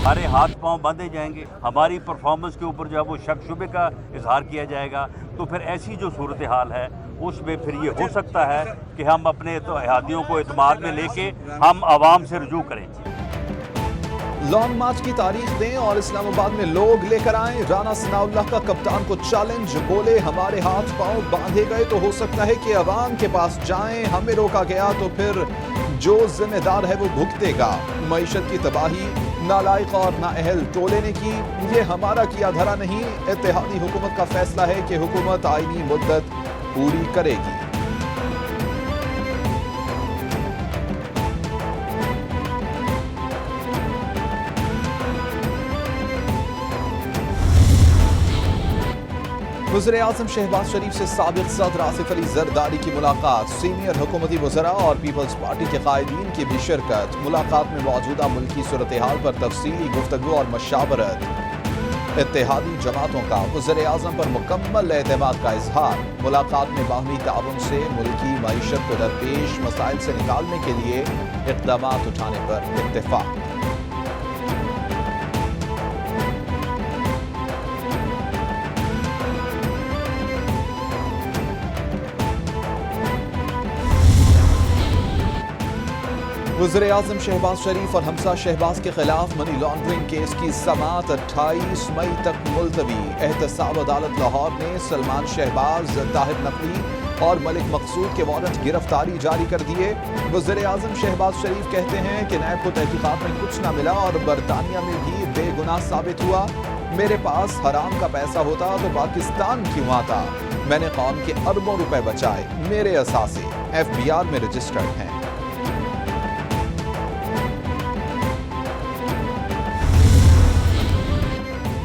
हमारे हाथ पांव बांधे जाएंगे, हमारी परफॉर्मेंस के ऊपर जो है वो शक शुबे का इजहार किया जाएगा, तो फिर ऐसी जो सूरत हाल है उसमें फिर ये हो सकता है कि हम अपने इत्तेहादियों को एतमाद में लेके हम आवाम से रुजू करें। लॉन्ग मार्च की तारीख दें और इस्लामाबाद में लोग लेकर आए। राना सनाउल्लाह का कप्तान को चैलेंज, बोले हमारे हाथ पांव बांधे गए तो हो सकता है कि अवाम के पास जाएं, हमें रोका गया तो फिर जो जिम्मेदार है वो भुगतेगा। मईशत की तबाही नालायक और नाअहल टोले ने की, ये हमारा किया धरा नहीं। इत्तेहादी हुकूमत का फैसला है कि हुकूमत आईनी मुद्दत पूरी करेगी। वज़ीर-ए-आज़म शहबाज शरीफ से साबिक़ सदर आसिफ अली ज़रदारी की मुलाकात। सीनियर हुकूमती वज़रा और पीपल्स पार्टी के कायदीन की भी शिरकत। मुलाकात में मौजूदा मुल्की सूरत हाल पर तफसीली गुफ्तगू और मशावरत। इत्तेहादी जमातों का वज़ीर-ए-आज़म पर मुकम्मल एतमाद का इजहार। मुलाकात में बाहमी ताउन से मुल्की मईशत को दरपेश मसाइल से निकालने के लिए इक़दामात उठाने पर इत्तेफाक। वज़ीर-ए-आज़म शहबाज शरीफ और हमसा शहबाज के खिलाफ मनी लॉन्ड्रिंग केस की समाअत 28 मई तक मुलतवी। एहतसाब अदालत लाहौर ने सलमान शहबाज, ताहिर नकवी और मलिक मकसूद के वारंट गिरफ्तारी जारी कर दिए। वज़ीर-ए-आज़म शहबाज शरीफ कहते हैं कि नैब को तहकीकात में कुछ न मिला और बरतानिया में भी बेगुनाह साबित हुआ। मेरे पास हराम का पैसा होता तो पाकिस्तान क्यों आता? मैंने कौम के अरबों रुपए बचाए, मेरे असासे FBR में रजिस्टर्ड हैं।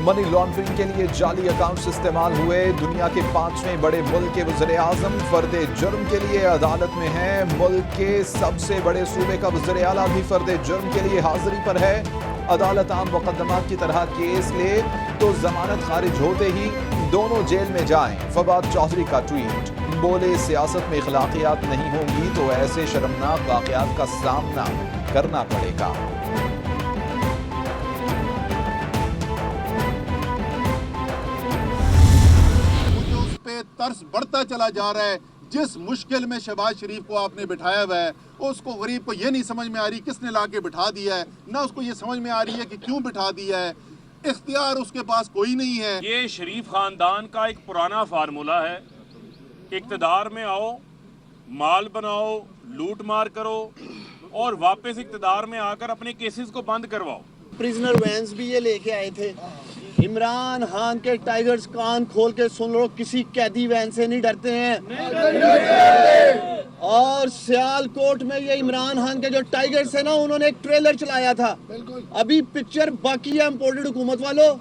मनी लॉन्ड्रिंग के लिए जाली अकाउंट्स इस्तेमाल हुए। दुनिया के 5वें बड़े मुल्क के वज़ीर-ए-आज़म फर्दे जुर्म के लिए अदालत में हैं। मुल्क के सबसे बड़े सूबे का वज़ीर-ए-आला भी फर्दे जुर्म के लिए हाजिरी पर है। अदालत आम मुकदमात की तरह केस ले तो जमानत खारिज होते ही दोनों जेल में जाएं। फवाद चौधरी का ट्वीट, बोले सियासत में इखलाकियात नहीं होंगी तो ऐसे शर्मनाक वाक़यात का सामना करना पड़ेगा। तर्स बढ़ता चला जा रहा है। जिस मुश्किल में शहबाज शरीफ को आपने बिठाया हुआ है, उसको गरीब को ये नहीं समझ में आ रही किसने लाके बिठा दिया है, ना उसको ये समझ में आ रही है कि क्यों बिठा दिया है। इख्तियार उसके पास कोई नहीं है। ये शरीफ खानदान का एक पुराना फार्मूला है, इक्तदार में आओ, माल बनाओ, लूट मार करो और वापस इक्तदार में आकर अपने केसेस को बंद करवाओ। प्रिजनर वैन्स भी ये लेके आए थे। इमरान खान के टाइगर्स कान खोल के सुन लो, किसी कैदी वैन से नहीं डरते हैं। और सियालकोट में ये इमरान खान के जो टाइगर्स है ना, उन्होंने एक ट्रेलर चलाया था। अभी पिक्चर बाकी है इम्पोर्टेड हुकूमत वालों।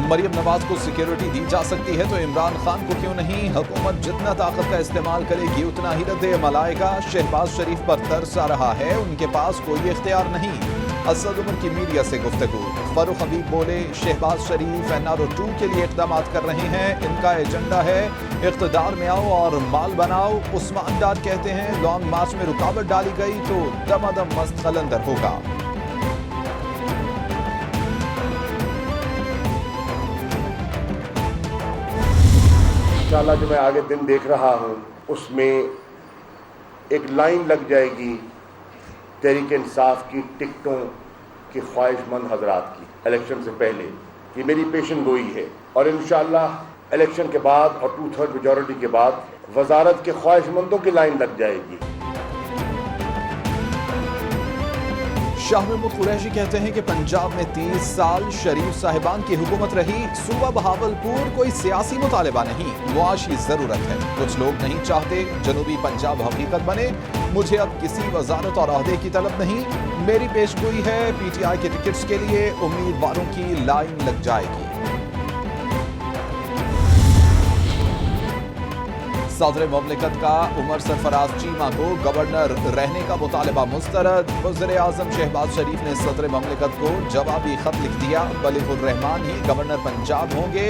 मरियम नवाज को सिक्योरिटी दी जा सकती है तो इमरान खान को क्यों नहीं? हुकूमत जितना ताकत का इस्तेमाल करेगी उतना ही रद्द-ए-अमल आएगा। शहबाज शरीफ पर तरस आ रहा है, उनके पास कोई इख्तियार नहीं। असद उमर की मीडिया से गुफ्तगू। फारूक हबीब बोले शहबाज शरीफ NRO2 के लिए इक़दाम कर रहे हैं, इनका एजेंडा है इक़्तिदार में आओ और माल बनाओ। उस्मान डार कहते हैं लॉन्ग मार्च में रुकावट डाली गई तो दमादम मस्त कलंदर होगा। इंशाअल्लाह जो मैं आगे दिन देख रहा हूँ उसमें एक लाइन लग जाएगी तहरीक इंसाफ की टिकटों की ख्वाहिशमंद हजरात की इलेक्शन से पहले। ये मेरी पेशन गोई है और इंशाअल्लाह इलेक्शन के बाद और 2/3 मेजॉरिटी के बाद वजारत के ख्वाहिशमंदों की लाइन लग जाएगी। शाह महमूद कुरैशी कहते हैं कि पंजाब में 30 साल शरीफ साहिबान की हुकूमत रही। सूबा बहावलपुर कोई सियासी मुतालिबा नहीं, मुआशी जरूरत है। कुछ लोग नहीं चाहते जनूबी पंजाब हकीकत बने। मुझे अब किसी वजारत और ओहदे की तलब नहीं। मेरी पेशगोई है PTI के टिकट्स के लिए उम्मीदवारों की लाइन लग जाएगी। सदर मुमलिकत का उमर सरफराज चीमा को गवर्नर रहने का मुतालबा मुस्तरद। वज़ीर-ए-आज़म शहबाज शरीफ ने सदर मुमलिकत को जवाबी खत लिख दिया। बलीगुर रहमान ही गवर्नर पंजाब होंगे।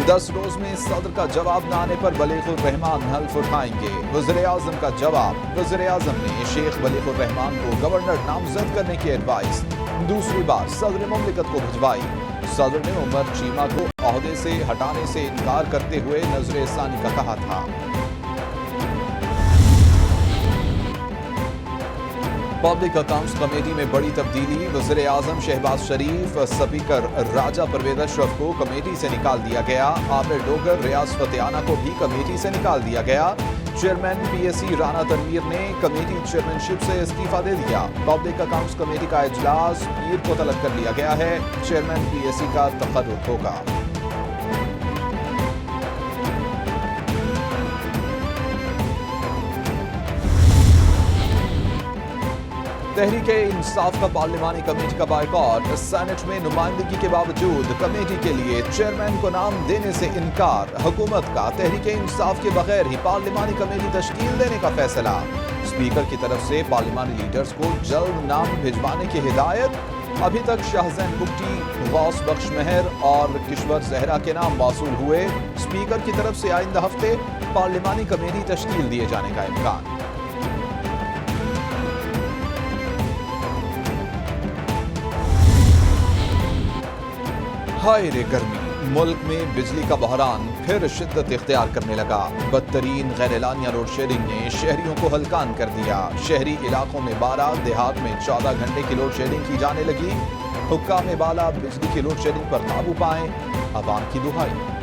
10 रोज में सदर का जवाब न आने पर बलीगुर रहमान हल्फ उठाएंगे। वज़ीर-ए-आज़म का जवाब, वज़ीर-ए-आज़म ने शेख बलीगुर रहमान को गवर्नर नामजद करने की एडवाइस। दूसरी बार सदर मुमलिकत को भिजवाई। सदर ने उमर चीमा को ओहदे से हटाने से इनकार करते हुए नजर सानी का कहा था। पब्लिक अकाउंट्स कमेटी में बड़ी तब्दीली। वज़ीर आज़म शहबाज शरीफ, स्पीकर राजा परवेज अशरफ को कमेटी से निकाल दिया गया। आमिर डोगर, रियाज फतेहाना को भी कमेटी से निकाल दिया गया। चेयरमैन पीएसी राना तनवीर ने कमेटी चेयरमैनशिप से इस्तीफा दे दिया। पब्लिक अकाउंट्स कमेटी का इजलास पीर को तलब कर लिया गया है। चेयरमैन पीएसी का तकर्रुर होगा। तहरीके इंसाफ का पार्लिमानी कमेटी का बायकॉट। सेनेट में नुमाइंदगी के बावजूद कमेटी के लिए चेयरमैन को नाम देने से इनकार। हुकूमत का तहरीके इंसाफ के बगैर ही पार्लिमानी कमेटी तश्कील देने का फैसला। स्पीकर की तरफ से पार्लिमानी लीडर्स को जल्द नाम भिजवाने की हिदायत। अभी तक शाहजैन बुगटी, गौस बख्श मेहर और किश्वर जहरा के नाम मौसूल हुए। स्पीकर की तरफ से आइंदा हफ्ते पार्लिमानी कमेटी तश्कील दिए जाने का इम्कान। हाय रे गर्मी, मुल्क में बिजली का बहरान फिर शिद्दत इख्तियार करने लगा। बदतरीन गैर एलानिया लोड शेडिंग ने शहरियों को हलकान कर दिया। शहरी इलाकों में 12, देहात में 14 घंटे की लोड शेडिंग की जाने लगी। हुक्काम बाला बिजली की लोड शेडिंग पर काबू पाएं, अवाम की दुहाई।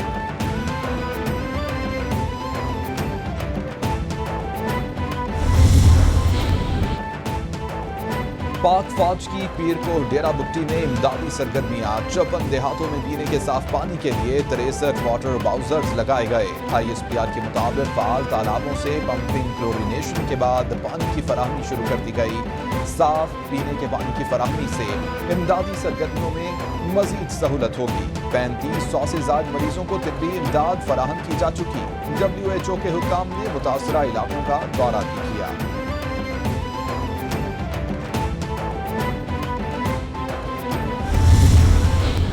पाक फौज की पीर को डेरा बुगटी में इमदादी सरगर्मियां। 54 देहातों में पीने के साफ पानी के लिए 63 वाटर बाउजर्स लगाए गए। ISPR के मुताबिक फाल तालाबों से पंपिंग क्लोरिनेशन के बाद पानी की फराहमी शुरू कर दी गई। साफ पीने के पानी की फराहमी से इमदादी सरगर्मियों में मजीद सहूलत होगी। 3500 से ज्यादा मरीजों को तिब्बी इमदाद फराहम की जा चुकी। WHO के हुक्काम ने मुतासरा इलाकों का दौरा भी किया।